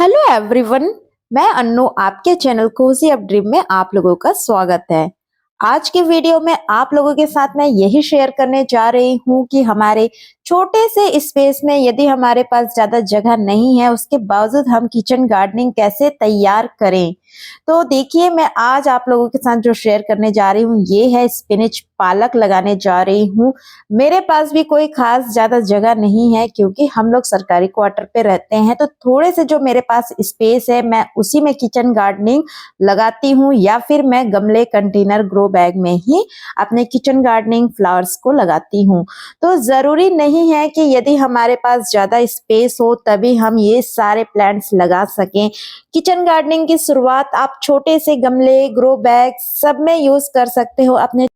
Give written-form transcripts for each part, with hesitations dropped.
Hello everyone. मैं अन्नू, आपके channel Cozi up dream में आप लोगों का स्वागत है। आज के वीडियो में आप लोगों के साथ मैं यही शेयर करने जा रही हूँ कि हमारे छोटे से स्पेस में यदि हमारे पास ज्यादा जगह नहीं है, उसके बावजूद हम किचन गार्डनिंग कैसे तैयार करें। तो देखिए, मैं आज आप लोगों के साथ जो शेयर करने जा रही हूँ ये है स्पिनच, पालक लगाने जा रही हूँ। मेरे पास भी कोई खास ज्यादा जगह नहीं है क्योंकि हम लोग सरकारी क्वार्टर पे रहते हैं, तो थोड़े से जो मेरे पास स्पेस है मैं उसी में किचन गार्डनिंग लगाती हूँ या फिर मैं गमले, कंटेनर, ग्रो बैग में ही अपने किचन गार्डनिंग फ्लावर्स को लगाती हूँ। तो जरूरी नहीं है कि यदि हमारे पास ज्यादा स्पेस हो तभी हम ये सारे प्लांट्स लगा सकें। किचन गार्डनिंग की शुरुआत आप छोटे से गमले, ग्रो बैग सब में यूज कर सकते हो। अपने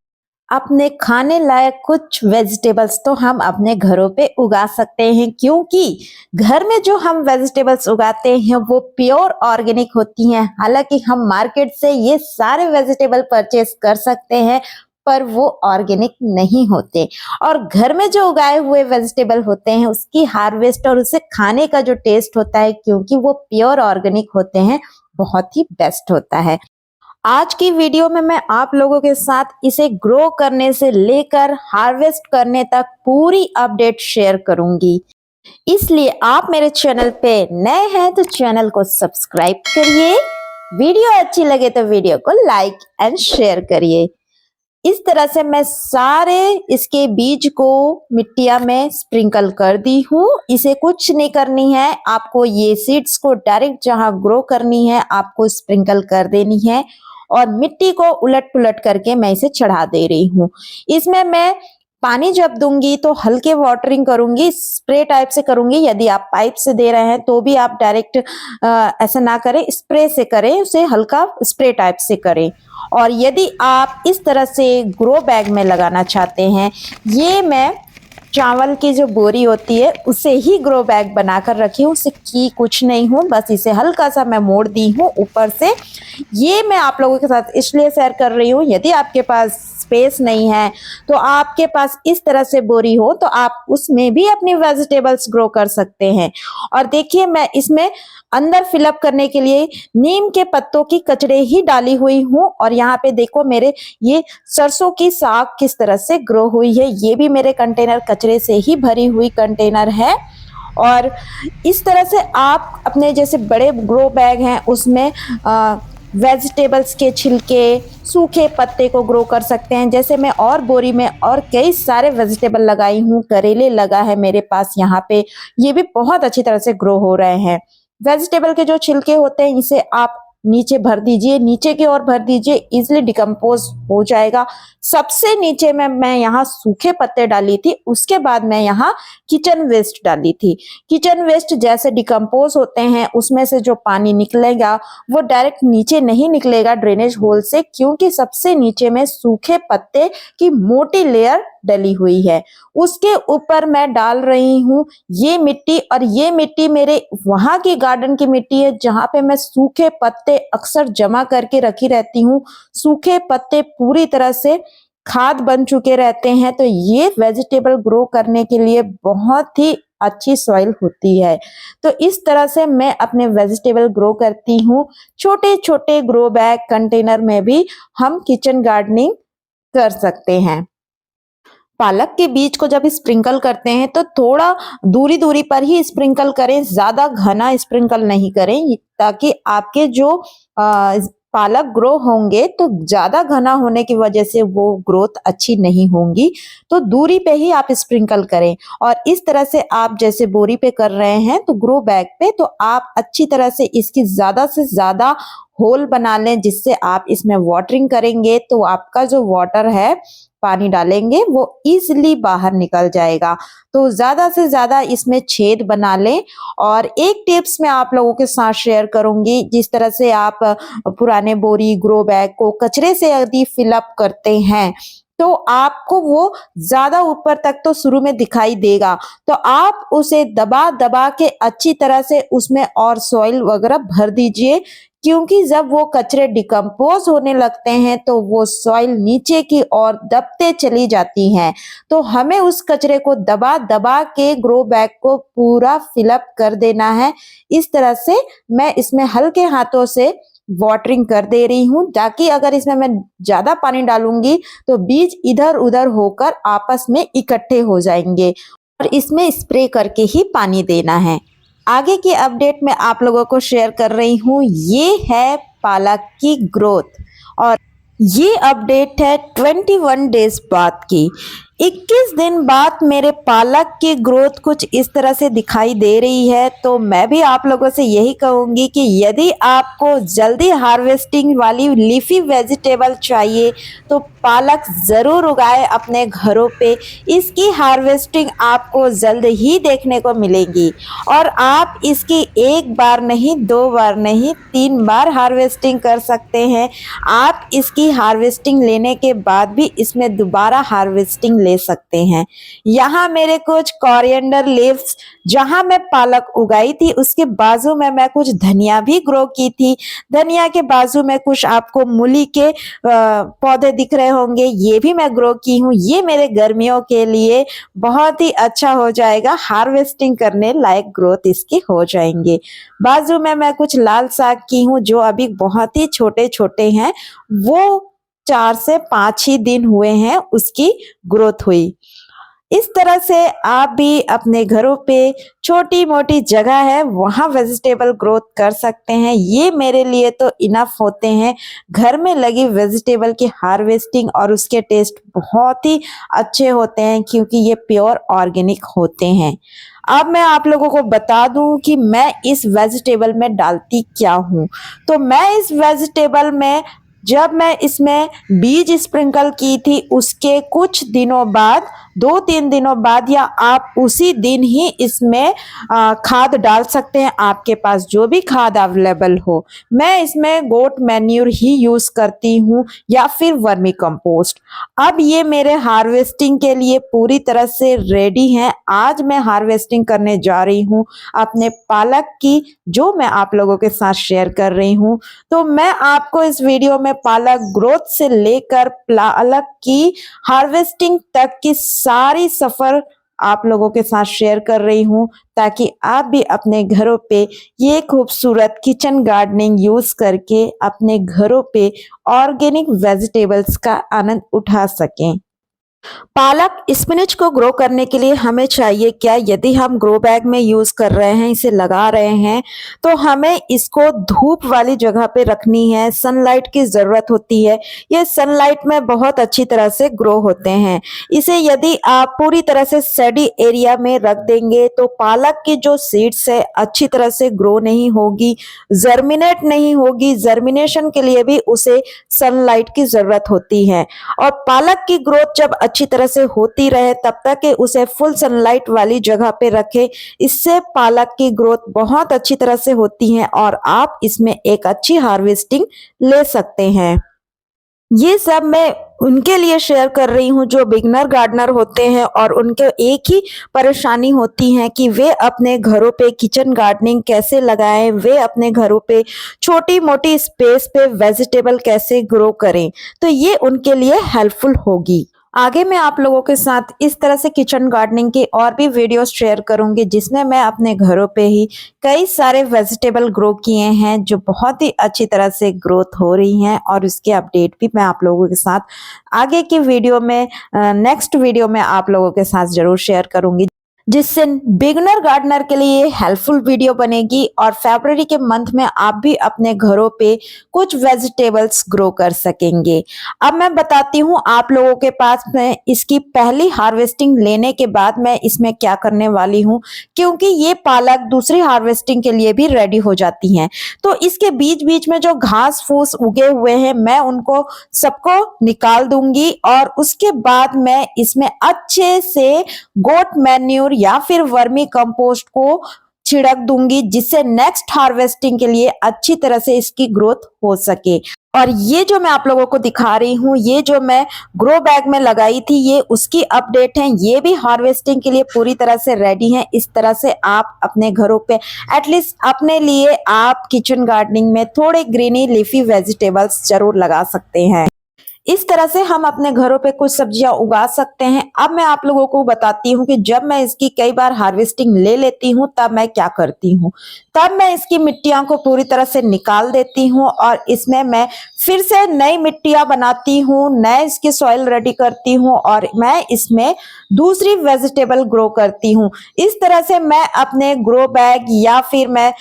अपने खाने लायक कुछ वेजिटेबल्स तो हम अपने घरों पे उगा सकते हैं, क्योंकि घर में जो हम वेजिटेबल्स उगाते हैं वो प्योर ऑर्गेनिक होती हैं। हालांकि हम मार्केट से ये सारे वेजिटेबल परचेस कर सकते हैं पर वो ऑर्गेनिक नहीं होते। और घर में जो उगाए हुए वेजिटेबल होते हैं उसकी हार्वेस्ट और उसे खाने का जो टेस्ट होता है, क्योंकि वो प्योर ऑर्गेनिक होते हैं, बहुत ही बेस्ट होता है। आज की वीडियो में मैं आप लोगों के साथ इसे ग्रो करने से लेकर हार्वेस्ट करने तक पूरी अपडेट शेयर करूंगी। इसलिए आप मेरे चैनल पे नए हैं तो चैनल को सब्सक्राइब करिए, वीडियो अच्छी लगे तो वीडियो को लाइक एंड शेयर करिए। इस तरह से मैं सारे इसके बीज को मिट्टिया में स्प्रिंकल कर दी हूँ। इसे कुछ नहीं करनी है, आपको ये सीड्स को डायरेक्ट जहां ग्रो करनी है आपको स्प्रिंकल कर देनी है और मिट्टी को उलट पुलट करके मैं इसे चढ़ा दे रही हूँ। इसमें मैं पानी जब दूंगी तो हल्के वाटरिंग करूंगी, स्प्रे टाइप से करूंगी। यदि आप पाइप से दे रहे हैं तो भी आप डायरेक्ट ऐसा ना करें, स्प्रे से करें, उसे हल्का स्प्रे टाइप से करें। और यदि आप इस तरह से ग्रो बैग में लगाना चाहते हैं, ये मैं चावल की जो बोरी होती है उसे ही ग्रो बैग बनाकर रखी हूँ, उसे की कुछ नहीं हूँ, बस इसे हल्का सा मैं मोड़ दी हूँ ऊपर से। ये मैं आप लोगों के साथ इसलिए शेयर कर रही हूँ, यदि आपके पास स्पेस नहीं है तो आपके पास इस तरह से बोरी हो तो आप उसमें भी अपनी वेजिटेबल्स ग्रो कर सकते हैं। और देखिए, मैं इसमें अंदर फिलअप करने के लिए नीम के पत्तों की कचड़े ही डाली हुई हूँ। और यहाँ पे देखो मेरे ये सरसों की साग किस तरह से ग्रो हुई है, ये भी मेरे कंटेनर कचरे से ही भरी हुई कंटेनर है। और इस तरह से आप अपने जैसे बड़े ग्रो बैग हैं उसमें वेजिटेबल्स के छिलके, सूखे पत्ते को ग्रो कर सकते हैं। जैसे मैं और बोरी में और कई सारे वेजिटेबल लगाई हूँ, करेले लगा है मेरे पास यहाँ पे, ये भी बहुत अच्छी तरह से ग्रो हो रहे हैं। वेजिटेबल के जो छिलके होते हैं इसे आप नीचे भर दीजिए, नीचे की ओर भर दीजिए, इजिली डिकम्पोज हो जाएगा। सबसे नीचे में मैं यहाँ सूखे पत्ते डाली थी, उसके बाद मैं यहाँ किचन वेस्ट डाली थी। किचन वेस्ट जैसे डिकम्पोज होते हैं उसमें से जो पानी निकलेगा वो डायरेक्ट नीचे नहीं निकलेगा ड्रेनेज होल से, क्योंकि सबसे नीचे में सूखे पत्ते की मोटी लेयर डली हुई है। उसके ऊपर मैं डाल रही हूँ ये मिट्टी, और ये मिट्टी मेरे वहां की गार्डन की मिट्टी है जहां पे मैं सूखे पत्ते अक्सर जमा करके रखी रहती हूँ। सूखे पत्ते पूरी तरह से खाद बन चुके रहते हैं, तो ये वेजिटेबल ग्रो करने के लिए बहुत ही अच्छी सॉइल होती है। तो इस तरह से मैं अपने वेजिटेबल ग्रो करती हूँ। छोटे छोटे ग्रो बैग, कंटेनर में भी हम किचन गार्डनिंग कर सकते हैं। पालक के बीज को जब स्प्रिंकल करते हैं तो थोड़ा दूरी दूरी पर ही स्प्रिंकल करें, ज्यादा घना स्प्रिंकल नहीं करें, ताकि आपके जो पालक ग्रो होंगे तो ज्यादा घना होने की वजह से वो ग्रोथ अच्छी नहीं होंगी। तो दूरी पे ही आप स्प्रिंकल करें। और इस तरह से आप जैसे बोरी पे कर रहे हैं तो ग्रो बैग पे, तो आप अच्छी तरह से इसकी ज्यादा से ज्यादा होल बना लें, जिससे आप इसमें वाटरिंग करेंगे तो आपका जो वाटर है, पानी डालेंगे, वो इजीली बाहर निकल जाएगा। तो ज्यादा से ज्यादा इसमें छेद बना लें। और एक टिप्स मैं आप लोगों के साथ शेयर करूंगी, जिस तरह से आप पुराने बोरी, ग्रो बैग को कचरे से यदि फिलअप करते हैं तो आपको वो ज्यादा ऊपर तक तो शुरू में दिखाई देगा, तो आप उसे दबा दबा के अच्छी तरह से उसमें और सॉइल वगैरह भर दीजिए, क्योंकि जब वो कचरे डिकम्पोज होने लगते हैं तो वो सॉइल नीचे की ओर दबते चली जाती हैं। तो हमें उस कचरे को दबा दबा के ग्रो बैग को पूरा फिलअप कर देना है। इस तरह से मैं इसमें हल्के हाथों से वाटरिंग कर दे रही हूँ, ताकि अगर इसमें मैं ज्यादा पानी डालूंगी तो बीज इधर उधर होकर आपस में इकट्ठे हो जाएंगे, और इसमें स्प्रे करके ही पानी देना है। आगे की अपडेट मैं आप लोगों को शेयर कर रही हूँ, ये है पालक की ग्रोथ। और ये अपडेट है 21 डेज बाद की। 21 दिन बाद मेरे पालक की ग्रोथ कुछ इस तरह से दिखाई दे रही है। तो मैं भी आप लोगों से यही कहूंगी कि यदि आपको जल्दी हार्वेस्टिंग वाली लीफी वेजिटेबल चाहिए तो पालक ज़रूर उगाए अपने घरों पे। इसकी हार्वेस्टिंग आपको जल्द ही देखने को मिलेगी, और आप इसकी एक बार नहीं, 2 बार नहीं, 3 बार हार्वेस्टिंग कर सकते हैं। आप इसकी हार्वेस्टिंग लेने के बाद भी इसमें दोबारा हार्वेस्टिंग ले सकते हैं। यहाँ मेरे कुछ कोरिएंडर लीव्स, जहाँ मैं पालक उगाई थी उसके बाजू में मैं कुछ धनिया भी ग्रो की थी। धनिया के बाजू में कुछ आपको मूली के पौधे दिख रहे होंगे, ये भी मैं ग्रो की हूँ। ये मेरे गर्मियों के लिए बहुत ही अच्छा हो जाएगा, हार्वेस्टिंग करने लायक ग्रोथ इसकी हो जाएंगे। बाजू में मैं कुछ लाल साग की हूँ जो अभी बहुत ही छोटे छोटे हैं, वो 4 से 5 ही दिन हुए हैं उसकी ग्रोथ हुई। इस तरह से आप भी अपने घरों पे छोटी मोटी जगह है वहां वेजिटेबल ग्रोथ कर सकते हैं। ये मेरे लिए तो इनफ होते हैं। घर में लगी वेजिटेबल की हार्वेस्टिंग और उसके टेस्ट बहुत ही अच्छे होते हैं, क्योंकि ये प्योर ऑर्गेनिक होते हैं। अब मैं आप लोगों को बता दूं कि मैं इस वेजिटेबल में डालती क्या हूं। तो मैं इस वेजिटेबल में, जब मैं इसमें बीज स्प्रिंकल की थी उसके कुछ दिनों बाद, 2-3 दिनों बाद, या आप उसी दिन ही इसमें खाद डाल सकते हैं, आपके पास जो भी खाद अवेलेबल हो। मैं इसमें गोट मैन्यूर ही यूज करती हूँ या फिर वर्मी कंपोस्ट। अब ये मेरे हार्वेस्टिंग के लिए पूरी तरह से रेडी हैं। आज मैं हार्वेस्टिंग करने जा रही हूँ अपने पालक की, जो मैं आप लोगों के साथ शेयर कर रही हूँ। तो मैं आपको इस वीडियो में पालक ग्रोथ से लेकर पालक की हार्वेस्टिंग तक की सारी सफर आप लोगों के साथ शेयर कर रही हूं, ताकि आप भी अपने घरों पे ये खूबसूरत किचन गार्डनिंग यूज करके अपने घरों पे ऑर्गेनिक वेजिटेबल्स का आनंद उठा सकें। पालक स्पिनच को ग्रो करने के लिए हमें चाहिए क्या? यदि हम ग्रो बैग में यूज कर रहे हैं, इसे लगा रहे हैं, तो हमें इसको धूप वाली जगह पे रखनी है। सनलाइट की जरूरत होती है। ये सनलाइट में बहुत अच्छी तरह से ग्रो होते हैं। इसे यदि आप पूरी तरह से सैडी एरिया में रख देंगे तो पालक की जो सीड्स है अच्छी तरह से ग्रो नहीं होगी, जर्मिनेट नहीं होगी। जर्मिनेशन के लिए भी उसे सनलाइट की जरूरत होती है, और पालक की ग्रोथ जब अच्छी तरह से होती रहे तब तक कि उसे फुल सनलाइट वाली जगह पे रखें। इससे पालक की ग्रोथ बहुत अच्छी तरह से होती है और आप इसमें एक अच्छी हार्वेस्टिंग ले सकते हैं। ये सब मैं उनके लिए शेयर कर रही हूँ जो बिगनर गार्डनर होते हैं और उनके एक ही परेशानी होती है कि वे अपने घरों पे किचन गार्डनिंग कैसे लगाएं, वे अपने घरों पे छोटी मोटी स्पेस पे वेजिटेबल कैसे ग्रो करें। तो ये उनके लिए हेल्पफुल होगी। आगे मैं आप लोगों के साथ इस तरह से किचन गार्डनिंग की और भी वीडियोस शेयर करूंगी, जिसमें मैं अपने घरों पे ही कई सारे वेजिटेबल ग्रो किए हैं जो बहुत ही अच्छी तरह से ग्रोथ हो रही हैं, और उसके अपडेट भी मैं आप लोगों के साथ आगे की वीडियो में, नेक्स्ट वीडियो में आप लोगों के साथ जरूर शेयर करूंगी, जिससे बिगनर गार्डनर के लिए हेल्पफुल वीडियो बनेगी। और फरवरी के मंथ में आप भी अपने घरों पे कुछ वेजिटेबल्स ग्रो कर सकेंगे। अब मैं बताती हूँ आप लोगों के पास में इसकी पहली हार्वेस्टिंग लेने के बाद मैं इसमें क्या करने वाली हूँ, क्योंकि ये पालक दूसरी हार्वेस्टिंग के लिए भी रेडी हो जाती हैं। तो इसके बीच बीच में जो घास फूस उगे हुए हैं मैं उनको सबको निकाल दूंगी, और उसके बाद मैं इसमें अच्छे से गोट मैन्यूर या फिर वर्मी कंपोस्ट को छिड़क दूंगी, जिससे नेक्स्ट हार्वेस्टिंग के लिए अच्छी तरह से इसकी ग्रोथ हो सके। और ये जो मैं आप लोगों को दिखा रही हूँ, ये जो मैं ग्रो बैग में लगाई थी, ये उसकी अपडेट है। ये भी हार्वेस्टिंग के लिए पूरी तरह से रेडी है। इस तरह से आप अपने घरों पे एटलीस्ट अपने लिए आप किचन गार्डनिंग में थोड़े ग्रीनी लीफी वेजिटेबल्स जरूर लगा सकते हैं। इस तरह से हम अपने घरों पे कुछ सब्जियां उगा सकते हैं। अब मैं आप लोगों को बताती हूँ कि जब मैं इसकी कई बार हार्वेस्टिंग ले लेती हूँ तब मैं क्या करती हूँ। तब मैं इसकी मिट्टियां को पूरी तरह से निकाल देती हूँ और इसमें मैं फिर से नई मिट्टियां बनाती हूँ, नए इसकी सॉइल रेडी करती हूँ और मैं इसमें दूसरी वेजिटेबल ग्रो करती हूँ। इस तरह से मैं अपने ग्रो बैग या फिर मैं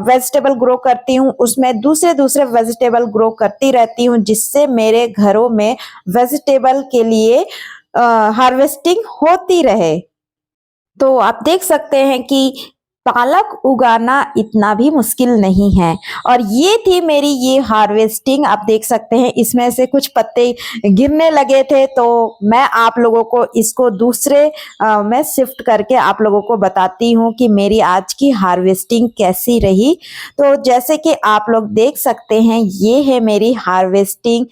वेजिटेबल ग्रो करती हूँ, उसमें दूसरे दूसरे वेजिटेबल ग्रो करती रहती हूँ, जिससे मेरे घरों में वेजिटेबल के लिए हार्वेस्टिंग होती रहे। तो आप देख सकते हैं कि पालक उगाना इतना भी मुश्किल नहीं है। और ये थी मेरी ये हार्वेस्टिंग। आप देख सकते हैं इसमें से कुछ पत्ते गिरने लगे थे, तो मैं आप लोगों को इसको दूसरे में शिफ्ट करके आप लोगों को बताती हूँ कि मेरी आज की हार्वेस्टिंग कैसी रही। तो जैसे कि आप लोग देख सकते हैं, ये है मेरी हार्वेस्टिंग।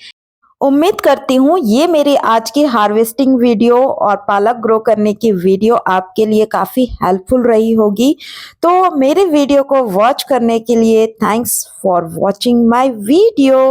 उम्मीद करती हूँ ये मेरी आज की हार्वेस्टिंग वीडियो और पालक ग्रो करने की वीडियो आपके लिए काफ़ी हेल्पफुल रही होगी। तो मेरे वीडियो को वॉच करने के लिए thanks for watching my video.